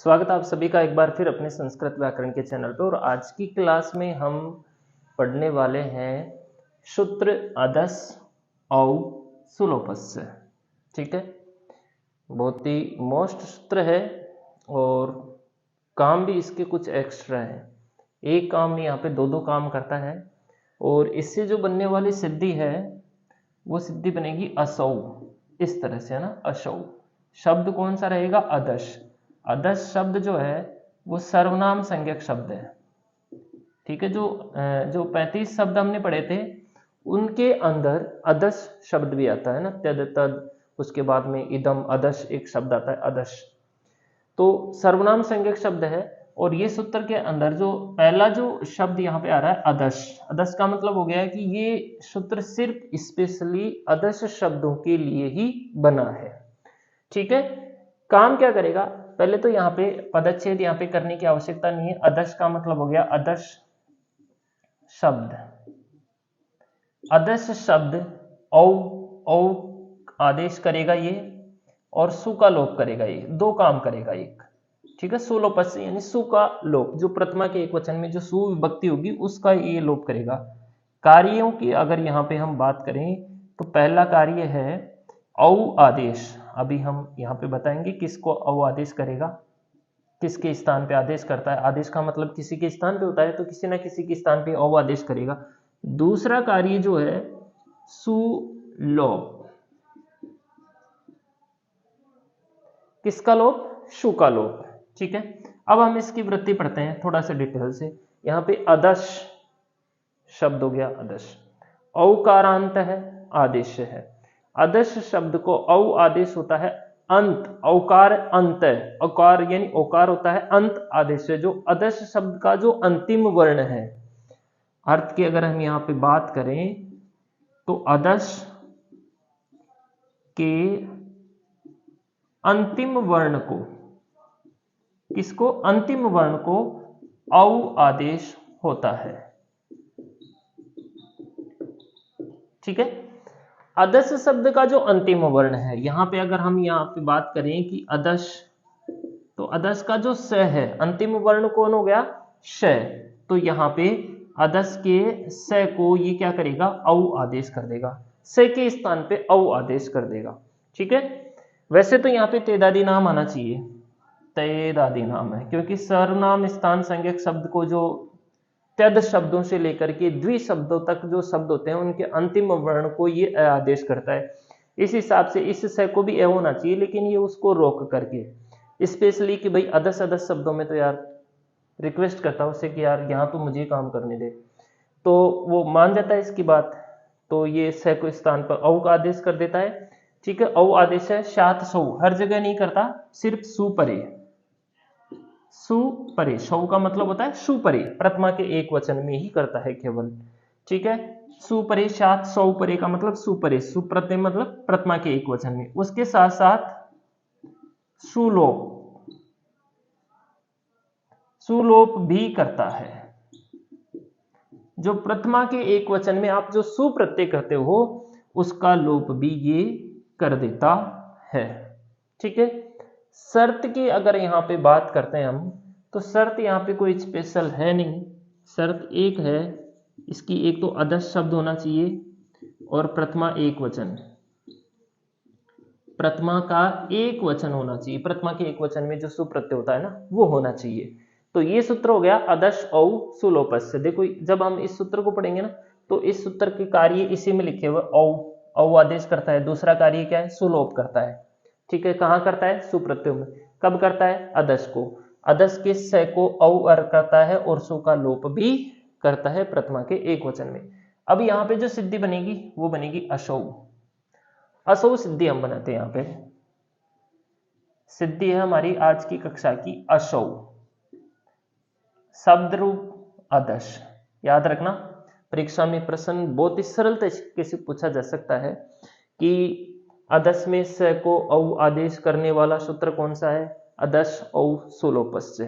स्वागत है आप सभी का एक बार फिर अपने संस्कृत व्याकरण के चैनल पर। और आज की क्लास में हम पढ़ने वाले हैं सूत्र अदस औ सुलोपस्य। ठीक है, बहुत ही मोस्ट सूत्र है और काम भी इसके कुछ एक्स्ट्रा है। एक काम नहीं, यहाँ पे दो दो काम करता है। और इससे जो बनने वाली सिद्धि है वो सिद्धि बनेगी असौ, इस तरह से है ना। असौ शब्द कौन सा रहेगा? अदश। अदश शब्द जो है वो सर्वनाम संज्ञक शब्द है। ठीक है, जो 35 शब्द हमने पढ़े थे उनके अंदर अदश शब्द भी आता है ना, तद तद, उसके बाद में इदम अदश एक शब्द आता है अदश, तो सर्वनाम संज्ञक शब्द है। और ये सूत्र के अंदर जो पहला जो शब्द यहाँ पे आ रहा है अदश, अदश का मतलब हो गया है कि ये सूत्र सिर्फ स्पेशली अदश शब्दों के लिए ही बना है। ठीक है, काम क्या करेगा? पहले तो यहाँ पे पदच्छेद यहाँ पे करने की आवश्यकता नहीं है। अदश का मतलब हो गया अदश शब्द, अदश शब्द औ औ आदेश करेगा ये, और सु का लोप करेगा ये, दो काम करेगा एक। ठीक है, सुलोपस्य यानी सु का लोप, जो प्रथमा के एक वचन में जो सु विभक्ति होगी उसका ये लोप करेगा। कार्यों की अगर यहाँ पे हम बात करें तो पहला कार्य है औ आदेश। अभी हम यहाँ पे बताएंगे किसको औ आदेश करेगा, किसके स्थान पे आदेश करता है। आदेश का मतलब किसी के स्थान पे होता है, तो किसी ना किसी के स्थान पे औ आदेश करेगा। दूसरा कार्य जो है सुलोप, किसका लोप? सु का लोप। ठीक है, अब हम इसकी वृत्ति पढ़ते हैं थोड़ा सा डिटेल से। यहाँ पे अदश शब्द हो गया अदश, औकारांत है, आदेश है। अदश शब्द को औ आदेश होता है अंत, औकार अंत है, औकार यानी औकार होता है अंत आदेश है, जो अदश शब्द का जो अंतिम वर्ण है। अर्थ की अगर हम यहाँ पे बात करें तो अदश के अंतिम वर्ण को, किसको? अंतिम वर्ण को औ आदेश होता है। ठीक है, अदश शब्द का जो अंतिम वर्ण है, यहां पे अगर हम यहाँ पे बात करें कि अदश, तो अदश का जो स है अंतिम वर्ण कौन हो गया? श। तो यहाँ पे अदश के स को ये क्या करेगा? औ आदेश कर देगा, स के स्थान पे औ आदेश कर देगा। ठीक है, वैसे तो यहाँ पे तेदादी नाम आना चाहिए, तेदादी नाम है, क्योंकि सर्वनाम स्थान संज्ञक शब्द को जो तद शब्दों से लेकर के द्वि शब्दों तक जो शब्द होते हैं उनके अंतिम वर्ण को ये अ आदेश करता है। इस हिसाब से इस स को भी ए होना चाहिए, लेकिन ये उसको रोक करके स्पेशली कि भाई अदस अदस शब्दों में तो यार रिक्वेस्ट करता है उससे कि यार यहाँ तो मुझे काम करने दे, तो वो मान जाता है इसकी बात, तो ये स को स्थान पर औ का आदेश कर देता है। ठीक है, औ आदेश है सात सौ, हर जगह नहीं करता, सिर्फ सुपरे, सुपरे, सौ का मतलब होता है सुपरे, प्रथमा के एक वचन में ही करता है केवल। ठीक है, सुपरे सात, सौ परे का मतलब सुपरे, सुप्रत्यय मतलब प्रथमा के एक वचन में। उसके साथ साथ सुलोप, सुलोप भी करता है। जो प्रथमा के एक वचन में आप जो सुप्रत्यय करते हो उसका लोप भी ये कर देता है। ठीक है, शर्त की अगर यहाँ पे बात करते हैं हम, तो शर्त यहाँ पे कोई स्पेशल है नहीं। शर्त एक है इसकी, एक तो अदश शब्द होना चाहिए और प्रथमा एक वचन, प्रथमा का एक वचन होना चाहिए, प्रथमा के एक वचन में जो सुप्रत्यय होता है ना वो होना चाहिए। तो ये सूत्र हो गया अदश औ सुलोपस्य। देखो जब हम इस सूत्र को पढ़ेंगे ना तो इस सूत्र के कार्य इसी में लिखे हुए, औ आदेश करता है, दूसरा कार्य क्या है? सुलोप करता है। ठीक है, कहाँ करता है? सुप्रत्यय में। कब करता है? अदश को, अदश के स को औ अर् करता है और सु का लोप भी करता है प्रथमा के एक वचन में। अब यहाँ पे जो सिद्धि बनेगी वो बनेगी असौ। असौ सिद्धि हम बनाते हैं। यहाँ पे सिद्धि है हमारी आज की कक्षा की असौ, शब्द रूप अदश। याद रखना, परीक्षा में प्रश्न बहुत ही सरल तरीके से पूछा जा सकता है कि अदश में स को औ आदेश करने वाला सूत्र कौन सा है? अदश औ सुलोपस्य।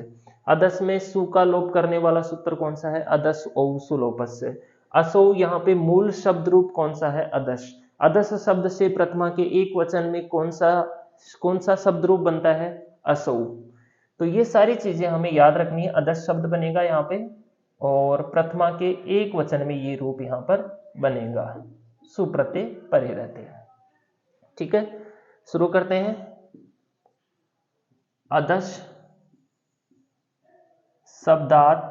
अदश में सु का लोप करने वाला सूत्र कौन सा है? अदश औ सुलोपस्य। असौ यहाँ पे मूल शब्द रूप कौन सा है? अदश। अदश शब्द से प्रथमा के एक वचन में कौन सा शब्द रूप बनता है? असौ। तो ये सारी चीजें हमें याद रखनी है। अदश शब्द बनेगा यहाँ पे और प्रथमा के एक वचन में ये रूप यहाँ पर बनेगा, सुप्रत्यय परे रहते हैं। ठीक है, शुरू करते हैं। अदश शब्दात,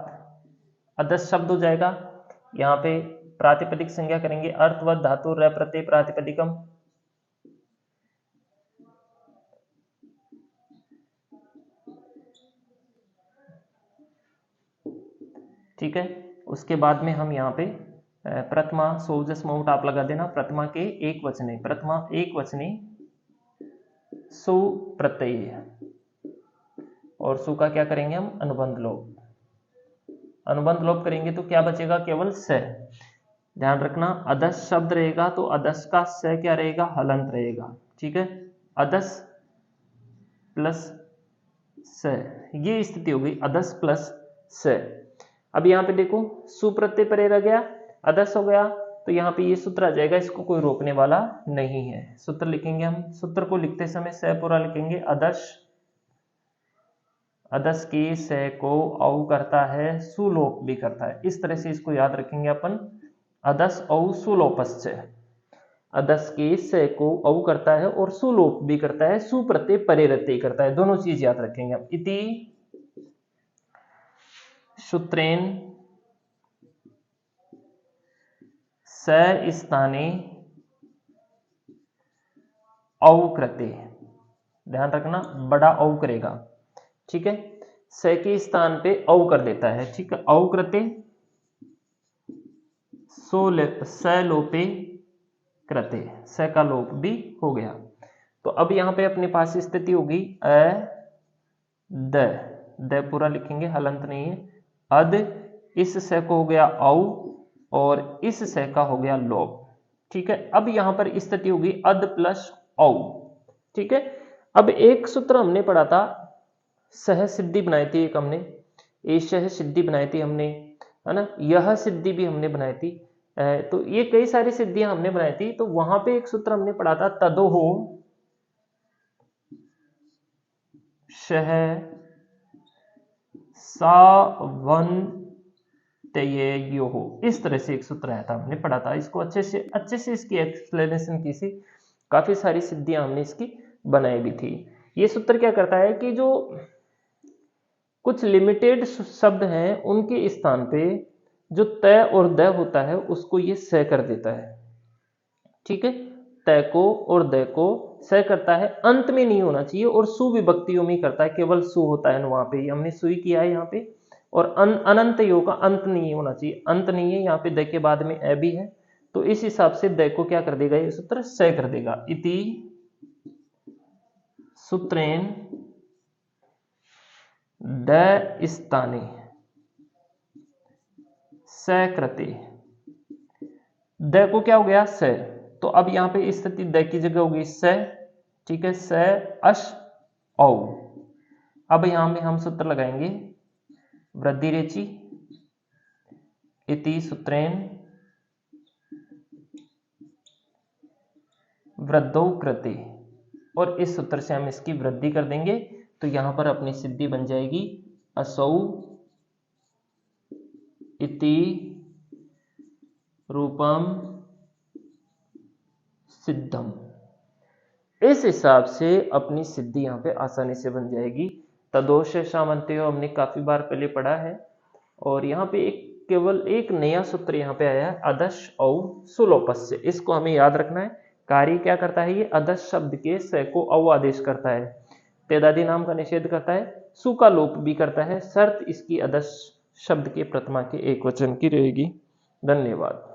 अदश शब्द हो जाएगा, यहाँ पे प्रातिपदिक संज्ञा करेंगे, अर्थवत धातु र प्रत्यय प्रातिपदिकम। ठीक है, उसके बाद में हम यहाँ पे प्रथमा सोजस मऊट आप लगा देना, प्रथमा के एक वचने, प्रथमा एक वचने सु प्रत्यय, और सु का क्या करेंगे हम, अनुबंध लोप। अनुबंध लोप करेंगे तो क्या बचेगा, केवल स। ध्यान रखना, अदश शब्द रहेगा तो अदश का स क्या रहेगा, हलंत रहेगा। ठीक है, अदश प्लस स, ये स्थिति हो गई अदश प्लस स। अब यहाँ पे देखो सुप्रत्यय परे रह गया, अदश हो गया, तो यहाँ पे ये सूत्र आ जाएगा, इसको कोई रोकने वाला नहीं है। सूत्र लिखेंगे हम, सूत्र को लिखते समय स पूरा लिखेंगे, अदश, अदश की स को औ करता है, सुलोप भी करता है। इस तरह से इसको याद रखेंगे अपन, अदश औ सुलोपस्य। अदश के स को औ करता है और सुलोप भी करता है, सुप्रत्यय परे रहते करता है, दोनों चीज याद रखेंगे हम। इति सूत्रेण स स्थाने औ कृते, ध्यान रखना बड़ा औ करेगा। ठीक है, स के स्थान पे औ कर देता है। ठीक है, औ कृते सलोपे कृते, स का लोप भी हो गया। तो अब यहां पे अपने पास स्थिति होगी द पूरा लिखेंगे, हलंत नहीं है। अद, इस स को हो गया औ और इस स का हो गया लोप। ठीक है, अब यहां पर स्थिति होगी अद प्लस औ। ठीक है, अब एक सूत्र हमने पढ़ा था, सह सिद्धि बनाई थी एक हमने, एशह सिद्धि बनाई थी हमने, है ना, यह सिद्धि भी हमने बनाई थी। तो ये कई सारी सिद्धियां हमने बनाई थी। तो वहां पे एक सूत्र हमने पढ़ा था, तदोहो शह सावंतयोः, इस तरह से एक सूत्र आया था, हमने पढ़ा था इसको, अच्छे से इसकी एक्सप्लेनेशन की थी, काफी सारी सिद्धियां हमने इसकी बनाई भी थी। ये सूत्र क्या करता है कि जो कुछ लिमिटेड शब्द हैं उनके स्थान पे जो तय और द होता है उसको ये स कर देता है। ठीक है, तय को और द को स करता है, अंत में नहीं होना चाहिए, और सु विभक्तियों में करता है, केवल सु होता है वहां पे, हमने सुई किया है यहाँ पे। और अनंत योग का अंत नहीं होना चाहिए, अंत नहीं है यहाँ पे, द के बाद में ए भी है, तो इस हिसाब से द को क्या कर देगा ये सूत्र, स कर देगा। इति सूत्रेण द स्थाने स कृते, द को क्या हो गया स, तो अब यहां पे स्थिति द की जगह होगी स। ठीक है, स अश औ। अब यहां पे हम सूत्र लगाएंगे, वृद्धि रेचि, इति सूत्रेण वृद्धौ कृते, और इस सूत्र से हम इसकी वृद्धि कर देंगे, तो यहां पर अपनी सिद्धि बन जाएगी असौ इति रूपम सिद्धम। इस हिसाब से अपनी सिद्धि यहाँ पे आसानी से बन जाएगी। तदोष सामंत्यो हमने काफी बार पहले पढ़ा है, और यहाँ पे केवल एक नया सूत्र यहाँ पे आया है, अदश औ सुलोपस्य, इसको हमें याद रखना है। कार्य क्या करता है, ये अदश शब्द के स को औ आदेश करता है, तेदादी नाम का निषेध करता है, सु का लोप भी करता है, शर्त इसकी अदश शब्द के प्रथमा के एक वचन की रहेगी। धन्यवाद।